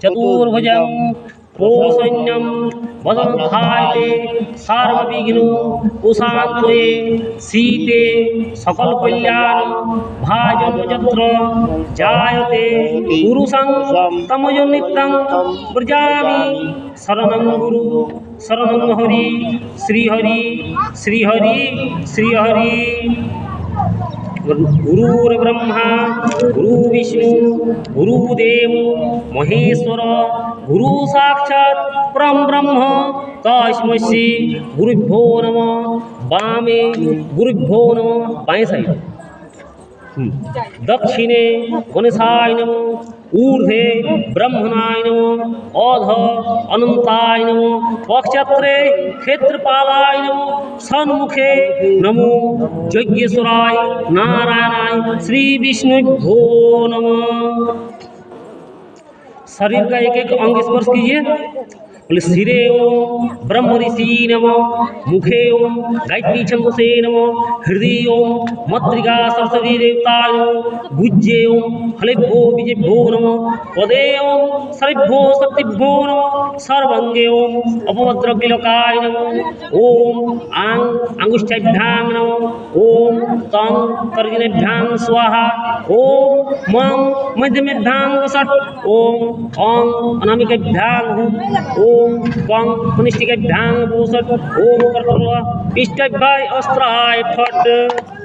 चतुर्भुजं प्रसन्नं वदनधायते सर्वविघ्नो उपशान्तये शीते सकलकल्याण भाजन यत्र जायते पुरुषं तमयो नित्यं व्रजामि शरणं गुरु शरणं हरि श्रीहरि श्रीहरि श्रीहरि। गुरुर्ब्रह्मा गुरुर्विष्णु गुरुदेव महेश्वर गुरु साक्षात् परं ब्रह्म तस्मै श्री गुरुभ्यो नमः। वामे गुरुभ्यो नमः बाएं साइड, दक्षिणे गणेशाय नमः, ऊर्ध्वे ब्रह्मणाय नमः, अध अनंताय नमः, पक्षत्रे क्षेत्रपालाय नमः, सन्मुखे नमो यज्ञेश्वराय नारायणाय श्री विष्णुभ्यो नमः। शरीर का एक एक अंग स्पर्श कीजिए। बोले सिरे ओम ब्रह्म ऋषि नमः, मुखे ओम गायत्री छंदसे नमः, हृदय ओम मत्रिका सरस्वती देवताय नमः, भुज्ये ओम फलेभ्यो बीजेभ्यो नमः, पदे ओम सरेभ्यो शक्तिभ्यो नमः, सर्वांगे ओम अपवद्रविलोकाय नमः, ओम अंगुष्ठाभ्यां नमः, ओम तं तर्जनेभ्यां स्वाहा, ओम मं मध्यमेभ्यां वसत्, ओम अं अनामिकेभ्यां हुं, ओम वं कनिष्ठिकेभ्यां वसत्, ओम कर्तृ इष्टभ्याय अस्त्राय फट्।